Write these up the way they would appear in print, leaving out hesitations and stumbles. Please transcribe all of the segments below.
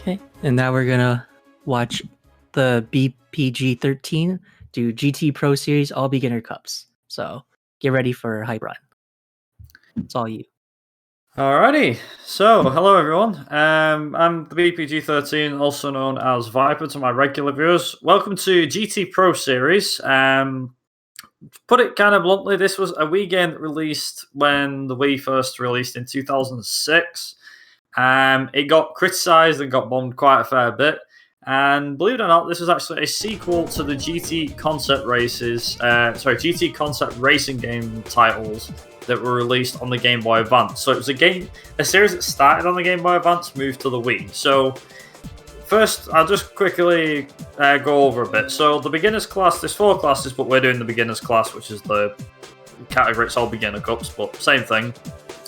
Okay, and now we're gonna watch the BPG13 do GT Pro Series All Beginner Cups. So get ready for hype run. It's all you. Alrighty, so hello everyone. I'm the BPG13, also known as Viper to my regular viewers. Welcome to GT Pro Series. Put it kind of bluntly, this was a Wii game that released when the Wii first released in 2006. It got criticised and got bombed quite a fair bit. And believe it or not, this was actually a sequel to the GT Concept GT Concept racing game titles that were released on the Game Boy Advance. So it was a series that started on the Game Boy Advance, moved to the Wii. So first, I'll just quickly go over a bit. So the beginners class, there's 4 classes, but we're doing the beginners class, which is the category. It's all beginner cups, but same thing.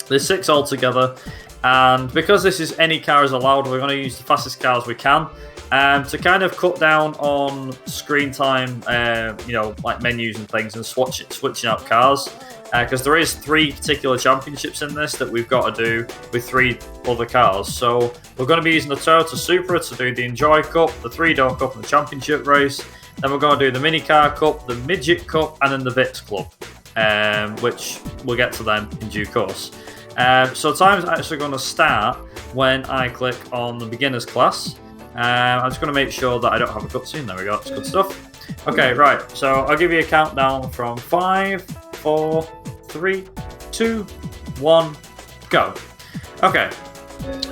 There's 6 altogether. And because this is any car is allowed, we're going to use the fastest cars we can to kind of cut down on screen time, like menus and things, and switching out cars. Because there is 3 particular championships in this that we've got to do with 3 other cars. So we're going to be using the Toyota Supra to do the Enjoy Cup, the 3-Door Cup, and the Championship Race. Then we're going to do the Mini Car Cup, the Midget Cup, and then the Bits Club, which we'll get to them in due course. So time's actually going to start when I click on the beginners class. I'm just going to make sure that I don't have a cutscene. There we go. That's good stuff. Okay, right. So I'll give you a countdown from 5, 4, 3, 2, 1, go. Okay.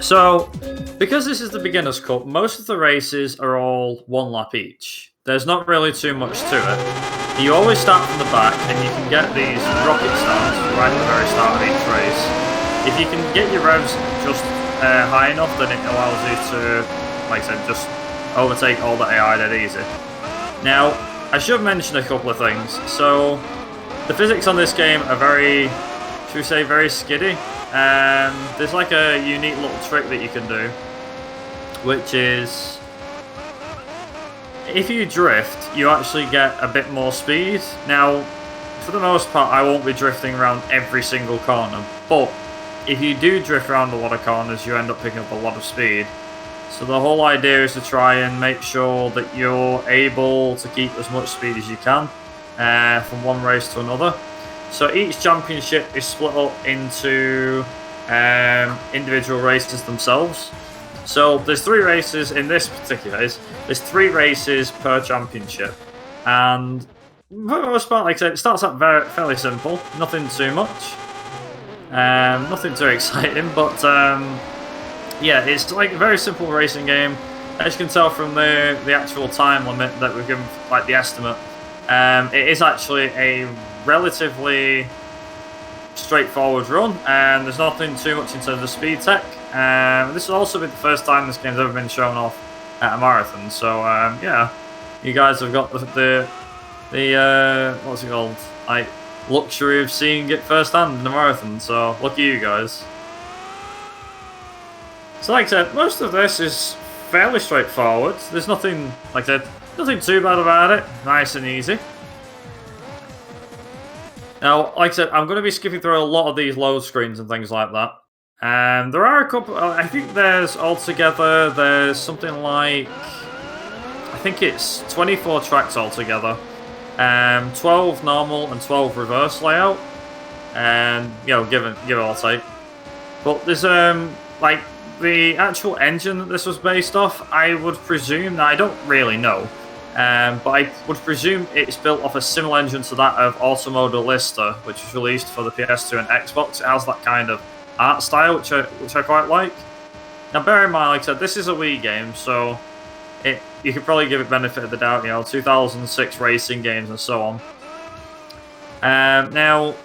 So because this is the beginners cup, most of the races are all 1 lap each. There's not really too much to it. You always start from the back, and you can get these rocket starts right at the very start of each race. If you can get your revs just high enough, then it allows you to, like I said, just overtake all the AI dead easy. Now, I should mention a couple of things. So, the physics on this game are very skiddy. There's like a unique little trick that you can do, which is, if you drift, you actually get a bit more speed. Now, for the most part, I won't be drifting around every single corner, but if you do drift around a lot of corners, you end up picking up a lot of speed. So the whole idea is to try and make sure that you're able to keep as much speed as you can from one race to another. So each championship is split up into individual races themselves. So there's 3 races in this particular case. There's 3 races per championship. And for the most part, like I said, it starts out fairly simple. Nothing too much. Nothing too exciting, but yeah, it's like a very simple racing game. As you can tell from the actual time limit that we've given, like the estimate, it is actually a relatively straightforward run, and there's nothing too much in terms of speed tech. This will also be the first time this game's ever been shown off at a marathon, so yeah, you guys have got the what's it called, like, luxury of seeing it firsthand in the marathon, so lucky you guys. So like I said, most of this is fairly straightforward. There's nothing, like I said, nothing too bad about it. Nice and easy. Now, like I said, I'm going to be skipping through a lot of these load screens and things like that. There are a couple, I think there's something like, I think it's 24 tracks altogether. 12 normal and 12 reverse layout, and give it or take. But there's like the actual engine that this was based off, I would presume, now I don't really know, but I would presume it's built off a similar engine to that of Automobilista, which was released for the PS2 and Xbox. It has that kind of art style, which I quite like. Now bear in mind, like I said, this is a Wii game, so you could probably give it benefit of the doubt, 2006 racing games and so on. Now,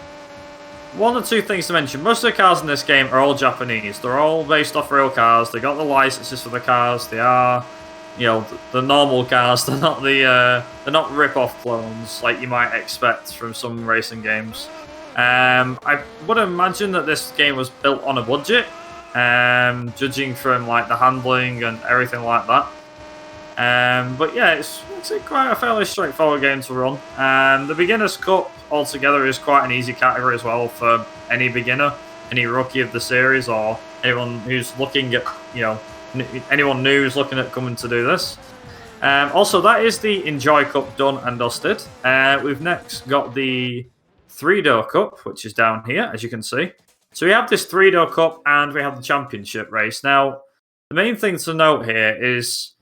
1 or 2 things to mention. Most of the cars in this game are all Japanese. They're all based off real cars. They got the licenses for the cars. They are, the normal cars. They're not they're not rip-off clones like you might expect from some racing games. I would imagine that this game was built on a budget, judging from like the handling and everything like that. But yeah, it's quite a fairly straightforward game to run. The Beginner's Cup altogether is quite an easy category as well for any beginner, any rookie of the series, or anyone who's looking at, anyone new is looking at coming to do this. Also, that is the Enjoy Cup done and dusted. We've next got the 3-door cup, which is down here, as you can see. So we have this 3-door cup and we have the championship race. Now, the main thing to note here is,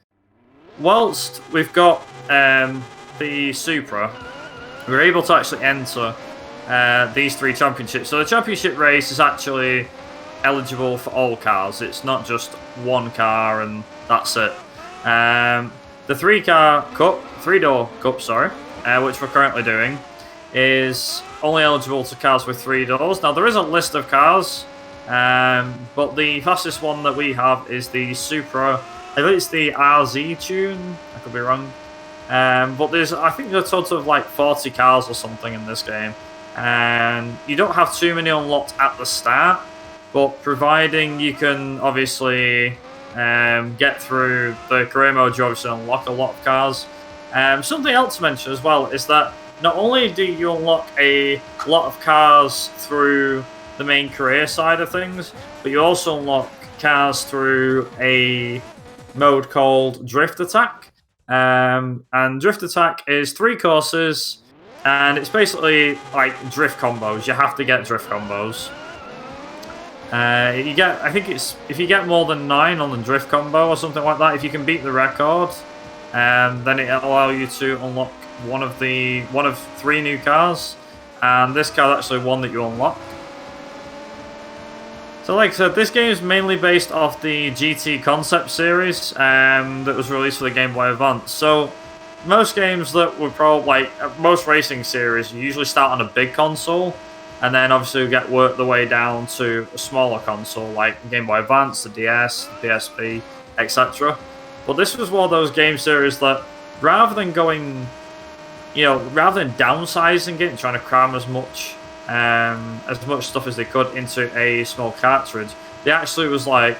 whilst we've got the Supra, we're able to actually enter these 3 championships. So the championship race is actually eligible for all cars. It's not just one car and that's it. The 3-door cup, which we're currently doing, is only eligible to cars with 3 doors. Now, there is a list of cars, but the fastest one that we have is the Supra. I think it's the RZ tune. I could be wrong. But I think there's a total of like 40 cars or something in this game. And you don't have too many unlocked at the start, but providing you can obviously get through the career mode, you obviously unlock a lot of cars. Something else to mention as well is that not only do you unlock a lot of cars through the main career side of things, but you also unlock cars through a mode called Drift Attack. And Drift Attack is 3 courses, and it's basically like drift combos. You have to get drift combos. I think it's if you get more than 9 on the drift combo or something like that, if you can beat the record, then it'll allow you to unlock one of 3 new cars, and this car is actually one that you unlock. So like I said, this game is mainly based off the GT concept series that was released for the Game Boy Advance. So most games that were probably most racing series, you usually start on a big console, and then obviously you work the way down to a smaller console like Game Boy Advance, the DS, the PSP, etc. But this was one of those game series that rather than downsizing it and trying to cram as much stuff as they could into a small cartridge, they actually was like,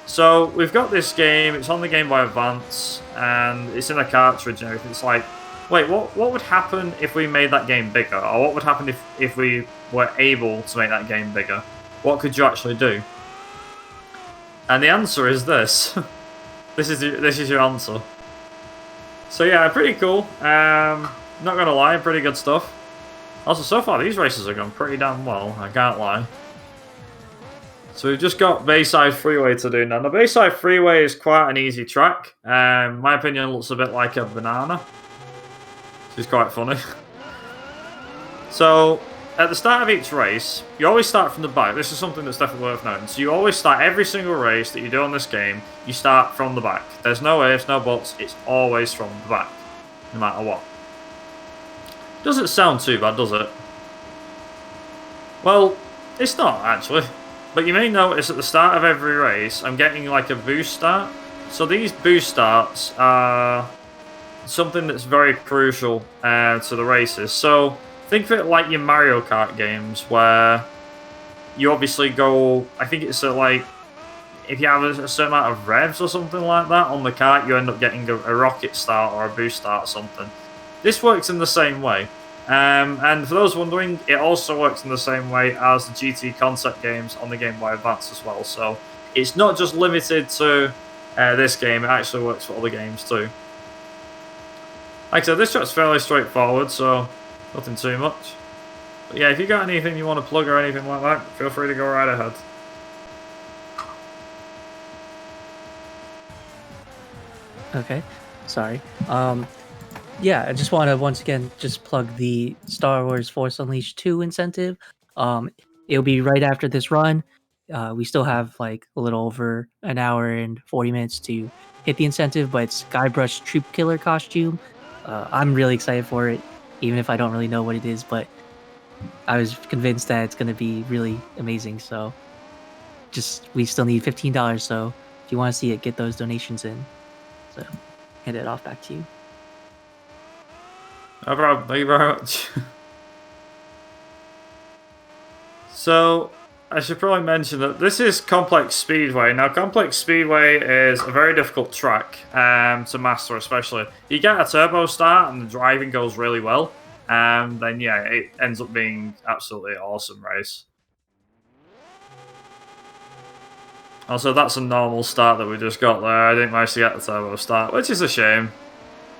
so we've got this game, it's on the Game Boy Advance, and it's in a cartridge and everything. It's like, wait, what would happen if we made that game bigger? Or what would happen if we were able to make that game bigger? What could you actually do? And the answer is this. This is your answer. So yeah, pretty cool. Not gonna lie, pretty good stuff. Also, so far these races are going pretty damn well, I can't lie. So we've just got Bayside Freeway to do now. The Bayside Freeway is quite an easy track. My opinion, it looks a bit like a banana, which is quite funny. So at the start of each race, you always start from the back. This is something that's definitely worth noting. So you always start every single race that you do on this game, you start from the back. There's no ifs, no buts, it's always from the back, no matter what. Doesn't sound too bad, does it? Well, it's not actually. But you may notice at the start of every race, I'm getting like a boost start. So these boost starts are something that's very crucial to the races. So think of it like your Mario Kart games, where you obviously go, I think it's like, if you have a certain amount of revs or something like that on the kart, you end up getting a rocket start or a boost start or something. This works in the same way. And for those wondering, it also works in the same way as the GT concept games on the Game Boy Advance as well. So it's not just limited to this game, it actually works for other games too. Like I said, this track's fairly straightforward, so nothing too much. But yeah, if you got anything you want to plug or anything like that, feel free to go right ahead. Okay, sorry. Yeah, I just want to once again just plug the Star Wars Force Unleashed 2 incentive. It'll be right after this run. We still have like a little over an hour and 40 minutes to hit the incentive, but it's Guybrush Troop Killer costume. I'm really excited for it, even if I don't really know what it is, but I was convinced that it's going to be really amazing. So we still need $15. So if you want to see it, get those donations in. So hand it off back to you. No problem, thank you very much. So, I should probably mention that this is Complex Speedway. Now, Complex Speedway is a very difficult track to master, especially. You get a turbo start and the driving goes really well, then yeah, it ends up being absolutely awesome race. Also, that's a normal start that we just got there. I didn't manage to get the turbo start, which is a shame.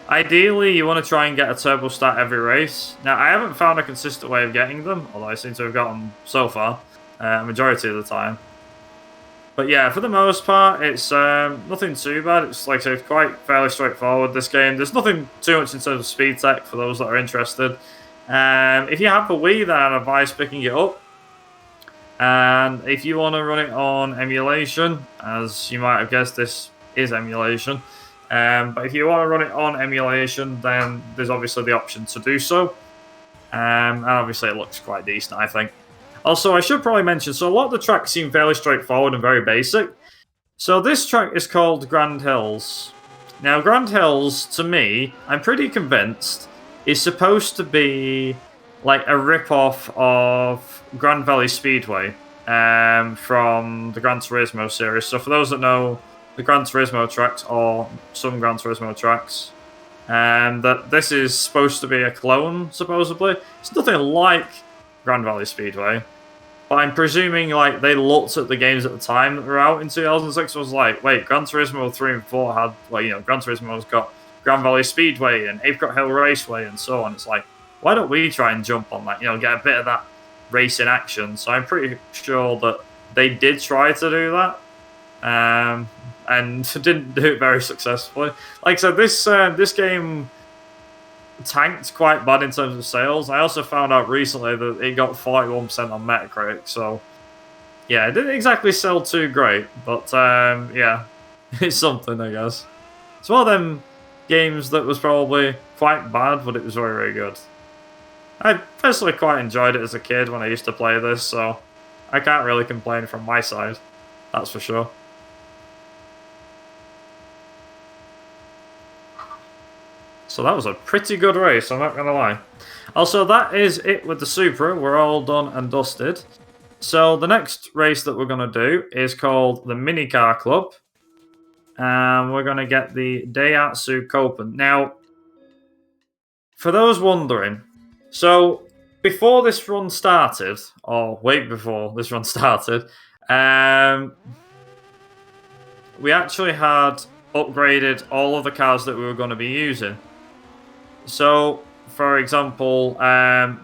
Ideally, you want to try and get a turbo start every race. Now, I haven't found a consistent way of getting them, although I seem to have got them so far, majority of the time. But yeah, for the most part, it's nothing too bad. It's like I said, quite fairly straightforward, this game. There's nothing too much in terms of speed tech for those that are interested. If you have the Wii, then I'd advise picking it up. And if you want to run it on emulation, as you might have guessed, this is emulation. But if you want to run it on emulation, then there's obviously the option to do so. And obviously it looks quite decent, I think. Also, I should probably mention, so a lot of the tracks seem fairly straightforward and very basic. So this track is called Grand Hills. Now, Grand Hills, to me, I'm pretty convinced, is supposed to be like a rip-off of Grand Valley Speedway from the Gran Turismo series. So for those that know the Gran Turismo tracks, or some Gran Turismo tracks, that this is supposed to be a clone, supposedly. It's nothing like Grand Valley Speedway, but I'm presuming like they looked at the games at the time that were out in 2006 and was like, wait, Gran Turismo 3 and 4 had, well, you know, Gran Turismo's got Grand Valley Speedway and Apricot Hill Raceway and so on. It's like, why don't we try and jump on that, you know, get a bit of that racing action? So I'm pretty sure that they did try to do that, and didn't do it very successfully. Like I said, this game tanked quite bad in terms of sales. I also found out recently that it got 41% on Metacritic, so yeah, it didn't exactly sell too great, but yeah, it's something, I guess. It's one of them games that was probably quite bad, but it was very, very good. I personally quite enjoyed it as a kid when I used to play this, so I can't really complain from my side, that's for sure. So that was a pretty good race, I'm not going to lie. Also, that is it with the Supra. We're all done and dusted. So the next race that we're going to do is called the Minicar Club. And we're going to get the Daihatsu Copen. Now, for those wondering, so before this run started, or way before this run started, we actually had upgraded all of the cars that we were going to be using. So, for example,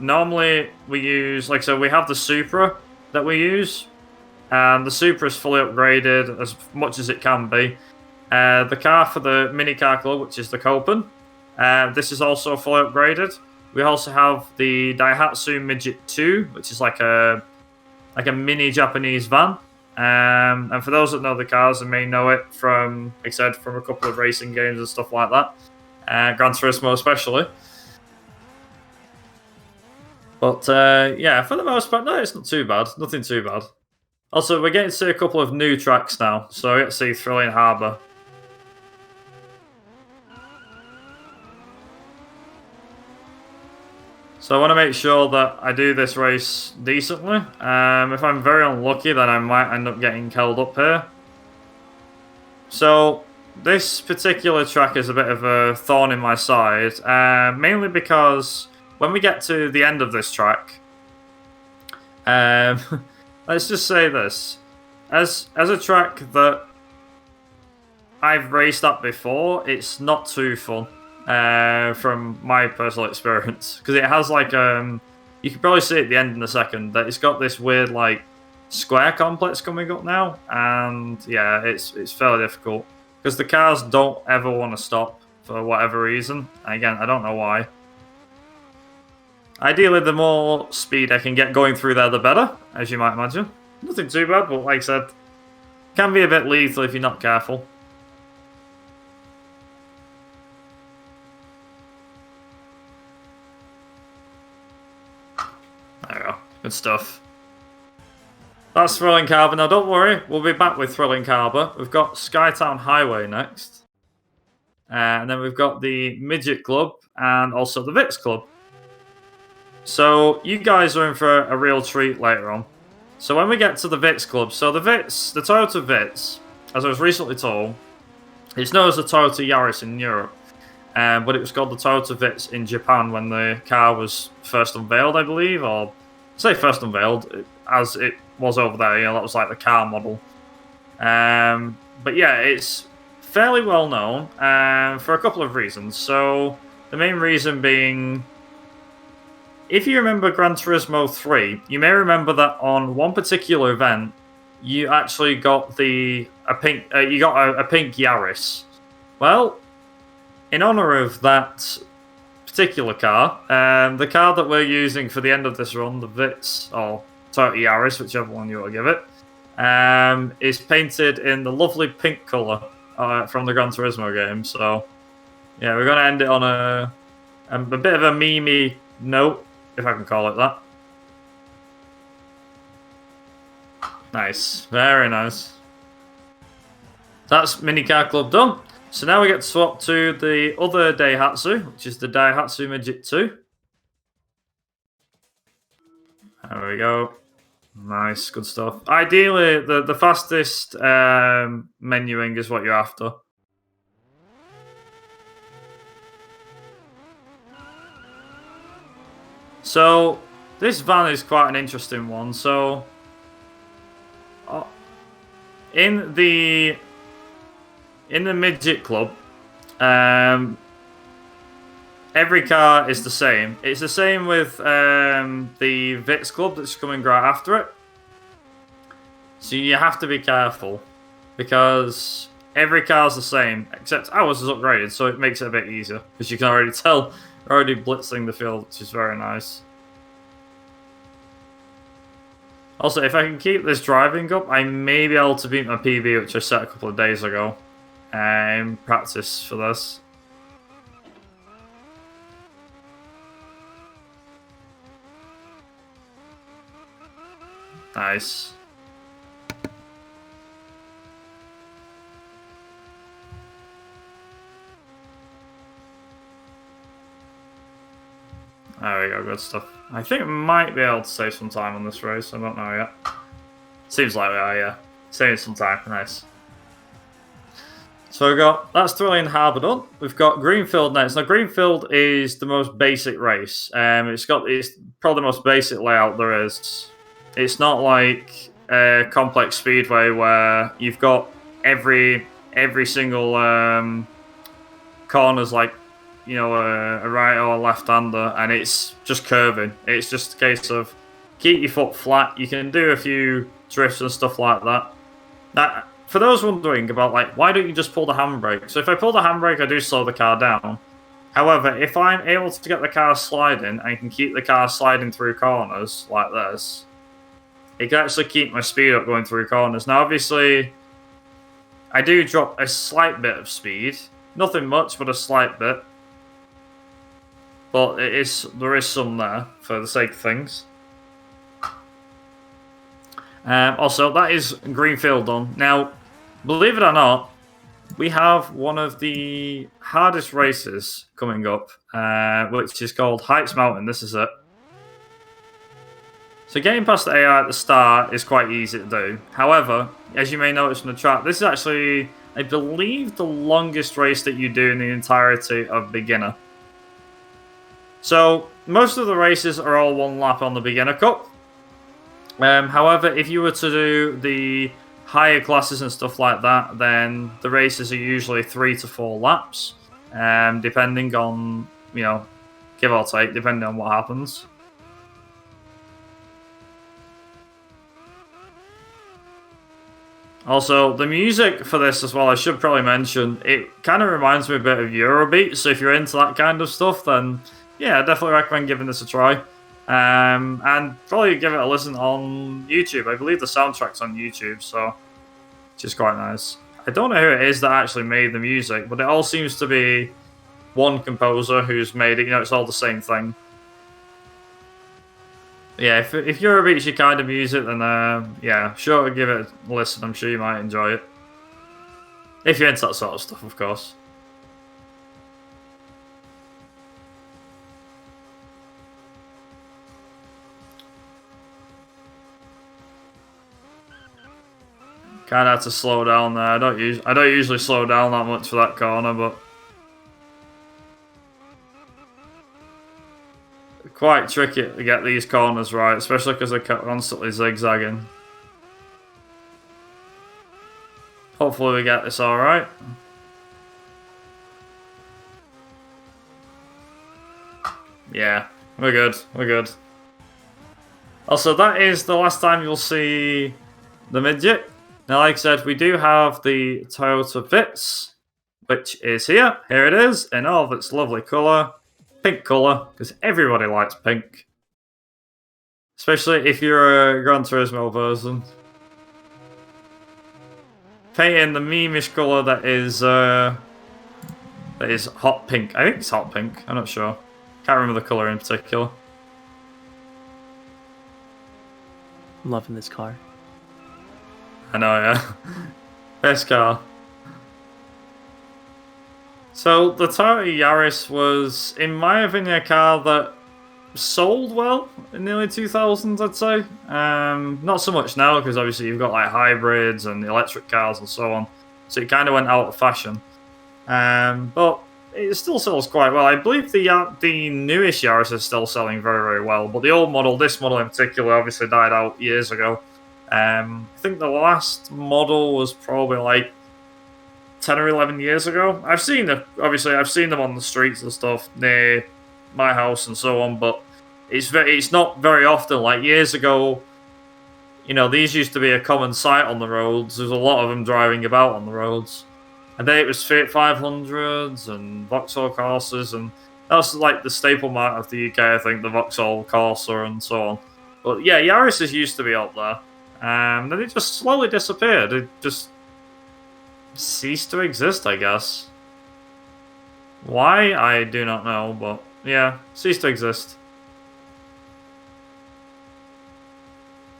normally we use, like, so we have the Supra that we use, and the Supra is fully upgraded as much as it can be. The car for the Minicar Club, which is the Copen, this is also fully upgraded. We also have the Daihatsu Midget 2, which is like a mini Japanese van. And for those that know the cars and may know it from, like I said, from a couple of racing games and stuff like that. Gran Turismo especially. But yeah, for the most part, no, it's not too bad. Nothing too bad. Also, we're getting to see a couple of new tracks now. So we get to see Thrilling Harbour. So I want to make sure that I do this race decently. If I'm very unlucky, then I might end up getting held up here. So this particular track is a bit of a thorn in my side, mainly because when we get to the end of this track, let's just say this, as a track that I've raced at before, it's not too fun from my personal experience, because it has like you can probably see at the end in a second that it's got this weird like square complex coming up now, and yeah, it's fairly difficult. Because the cars don't ever want to stop for whatever reason. Again, I don't know why. Ideally, the more speed I can get going through there, the better, as you might imagine. Nothing too bad, but like I said, can be a bit lethal if you're not careful. There we go. Good stuff. That's Thrilling Harbour. Now, don't worry, we'll be back with Thrilling Harbour. We've got Skytown Highway next. And then we've got the Midget Club and also the Vitz Club. So, you guys are in for a real treat later on. So, when we get to the Vitz Club, so the Toyota Vitz, as I was recently told, it's known as the Toyota Yaris in Europe. But it was called the Toyota Vitz in Japan when the car was first unveiled, I believe, or say first unveiled, as it was over there, you know, that was like the car model. But yeah, it's fairly well known for a couple of reasons. So the main reason being, if you remember Gran Turismo 3, you may remember that on one particular event, you actually got a pink Yaris. Well, in honor of that particular car, the car that we're using for the end of this run, the Vitz or Toyota Yaris, whichever one you want to give it, is painted in the lovely pink color from the Gran Turismo game. So yeah, we're gonna end it on a bit of a memey note, if I can call it that. Nice, very nice. That's Minicar Club done. So now we get to swap to the other Daihatsu, which is the Daihatsu Midget 2. There we go. Nice, good stuff. Ideally, the fastest menuing is what you're after. So this van is quite an interesting one. So in the midget club, every car is the same. It's the same with the Vitz club that's coming right after it. So you have to be careful because every car's the same, except ours is upgraded, so it makes it a bit easier because you can already tell we're already blitzing the field, which is very nice. Also, if I can keep this driving up, I may be able to beat my PB, which I set a couple of days ago. Practice for this. Nice. There we go, good stuff. I think we might be able to save some time on this race, I don't know yet. Seems like we are, yeah. Saving some time, nice. So we've got, that's Thrilling Harbour done. We've got Greenfield next. Now Greenfield is the most basic race. It's probably the most basic layout there is. It's not like a complex speedway where you've got every single corner's like, you know, a right or a left-hander, and it's just curving. It's just a case of keep your foot flat. You can do a few drifts and stuff like that. Now, for those wondering about, like, why don't you just pull the handbrake? So if I pull the handbrake, I do slow the car down. However, if I'm able to get the car sliding, I can keep the car sliding through corners like this. It can actually keep my speed up going through corners. Now, obviously, I do drop a slight bit of speed. Nothing much, but a slight bit. But there is some there for the sake of things. Also, that is Greenfield done. Now, believe it or not, we have one of the hardest races coming up, which is called Heights Mountain. This is it. So getting past the AI at the start is quite easy to do. However, as you may notice from the track, this is actually, I believe, the longest race that you do in the entirety of Beginner. So most of the races are all one lap on the Beginner Cup. However, if you were to do the higher classes and stuff like that, then the races are usually 3 to 4 laps, depending on, you know, give or take, depending on what happens. Also, the music for this as well, I should probably mention, it kind of reminds me a bit of Eurobeat, so if you're into that kind of stuff, then yeah, I definitely recommend giving this a try. And probably give it a listen on YouTube. I believe the soundtrack's on YouTube, so which is quite nice. I don't know who it is that actually made the music, but it all seems to be one composer who's made it. You know, it's all the same thing. Yeah, if Eurobeat's your kind of music, then yeah, sure to give it a listen. I'm sure you might enjoy it. If you're into that sort of stuff, of course. Kind of had to slow down there. I don't usually slow down that much for that corner, but quite tricky to get these corners right, especially because they're constantly zigzagging. Hopefully we get this all right. Yeah, we're good. We're good. Also, that is the last time you'll see the midget. Now, like I said, we do have the Toyota Vitz, which is here. Here it is, in all of its lovely colour. Pink colour, because everybody likes pink. Especially if you're a Gran Turismo person. Painting the meme-ish colour that is hot pink. I think it's hot pink. I'm not sure. Can't remember the colour in particular. I'm loving this car. I know, yeah. Best car. So, the Toyota Yaris was, in my opinion, a car that sold well in the early 2000s, I'd say. Not so much now, because obviously you've got like hybrids and electric cars and so on. So it kind of went out of fashion. But it still sells quite well. I believe the newish Yaris is still selling very, very well. But the old model, this model in particular, obviously died out years ago. I think the last model was probably like 10 or 11 years ago. I've seen them on the streets and stuff near my house and so on, but it's not very often. Like years ago, these used to be a common sight on the roads. There's a lot of them driving about on the roads. And then it was Fiat 500s and Vauxhall Corsas, and that's like the staple mark of the UK, I think, the Vauxhall Corsa and so on. But yeah, Yaris used to be up there. Then it just slowly disappeared. It just ceased to exist, I guess. Why? I do not know, but yeah, ceased to exist.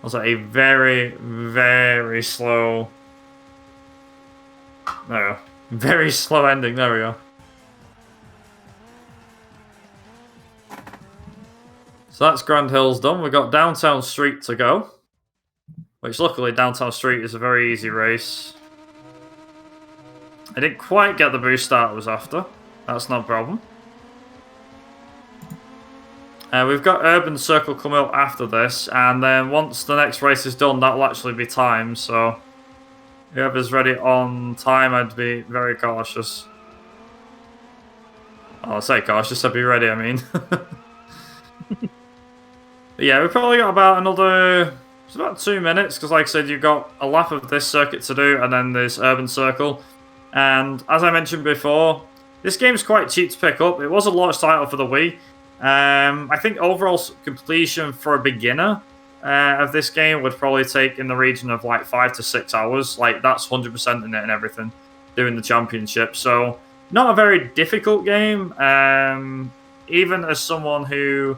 Also, a very, very slow... There we go. Very slow ending, there we go. So that's Grand Hills done. We've got Downtown Street to go. Which, luckily, Downtown Street is a very easy race. I didn't quite get the boost start I was after. That's no problem. We've got Urban Circle coming up after this, and then once the next race is done, that'll actually be timed, so whoever's ready on time, I'd be very cautious. Oh, I say cautious, I'd be ready, I mean. Yeah, we've probably got about another... It's about 2 minutes, because like I said, you've got a lap of this circuit to do, and then this Urban Circle. And as I mentioned before, this game's quite cheap to pick up. It was a launch title for the Wii. I think overall completion for a beginner of this game would probably take in the region of like 5 to 6 hours. Like, that's 100% in it and everything, doing the championship. So, not a very difficult game. Even as someone who...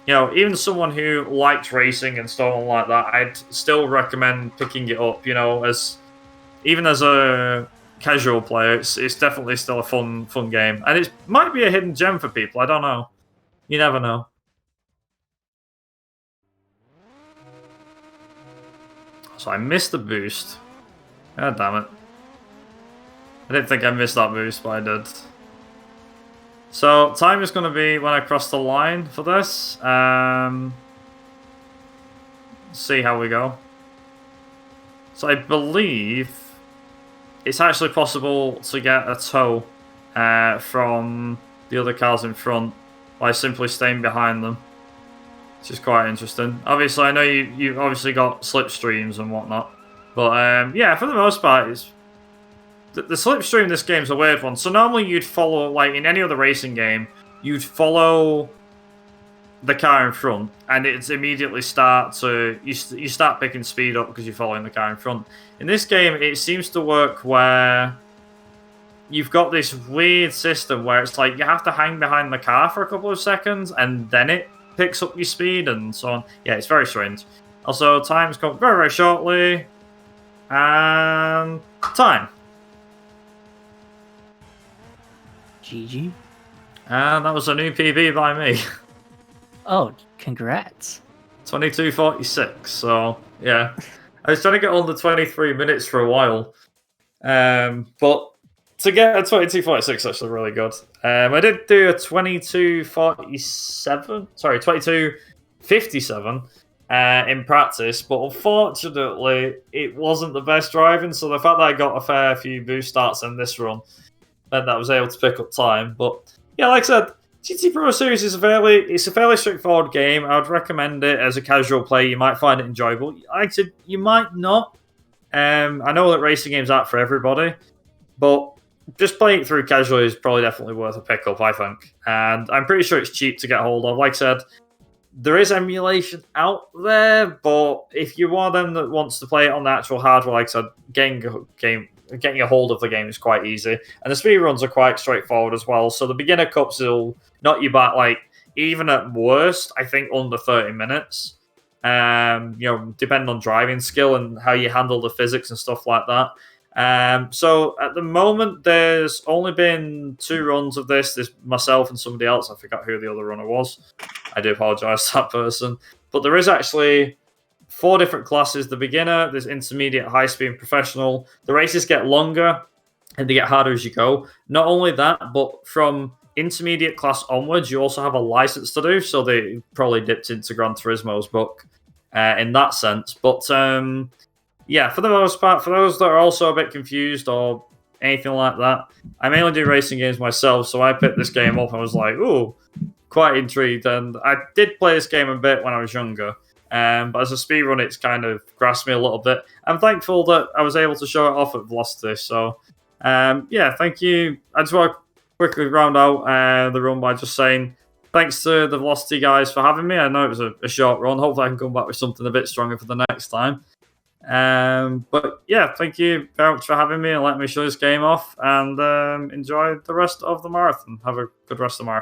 even someone who likes racing and stuff like that, I'd still recommend picking it up, even as a casual player, it's definitely still a fun game. And it might be a hidden gem for people, I don't know. You never know. So I missed the boost. God damn it. I didn't think I missed that boost, but I did. So, time is going to be when I cross the line for this. See how we go. So, I believe it's actually possible to get a tow from the other cars in front by simply staying behind them, which is quite interesting. Obviously, I know you've obviously got slipstreams and whatnot, but yeah, for the most part, it's... The slipstream in this game is a weird one. So normally you'd follow, like in any other racing game, you'd follow the car in front, and it's immediately start to... You start picking speed up because you're following the car in front. In this game, it seems to work where you've got this weird system where it's like you have to hang behind the car for a couple of seconds, and then it picks up your speed and so on. Yeah, it's very strange. Also, time's come very, very shortly. And... time. GG. And that was a new PB by me. Oh, congrats. 22:46, so yeah. I was trying to get under 23 minutes for a while. But to get a 22:46 is actually really good. I did do a 22:47, sorry, 22:57 in practice, but unfortunately, it wasn't the best driving. So the fact that I got a fair few boost starts in this run meant that I was able to pick up time. But yeah, like I said, GT Pro Series is a fairly straightforward game. I would recommend it as a casual play. You might find it enjoyable. Like I said, you might not. I know that racing games aren't for everybody, but just playing it through casually is probably definitely worth a pickup, I think. And I'm pretty sure it's cheap to get hold of. Like I said, there is emulation out there, but if you are one that wants to play it on the actual hardware, like I said, getting a hold of the game is quite easy, and the speed runs are quite straightforward as well. So the beginner cups will knock you back, like even at worst, I think under 30 minutes. Depending on driving skill and how you handle the physics and stuff like that. So at the moment, there's only been 2 runs of this. There's myself and somebody else. I forgot who the other runner was. I do apologise to that person. But there is actually 4 different classes. The beginner, there's intermediate, high speed, and professional. The races get longer and they get harder as you go. Not only that, but from intermediate class onwards, you also have a license to do. So they probably dipped into Gran Turismo's book in that sense. But yeah, for the most part, for those that are also a bit confused or anything like that, I mainly do racing games myself. So I picked this game up and was like, ooh, quite intrigued. And I did play this game a bit when I was younger. But as a speedrun, it's kind of grasped me a little bit. I'm thankful that I was able to show it off at Velocity. So, yeah, thank you. I just want to quickly round out the run by just saying thanks to the Velocity guys for having me. I know it was a short run. Hopefully I can come back with something a bit stronger for the next time. But yeah, thank you very much for having me and letting me show this game off, and enjoy the rest of the marathon. Have a good rest of the marathon.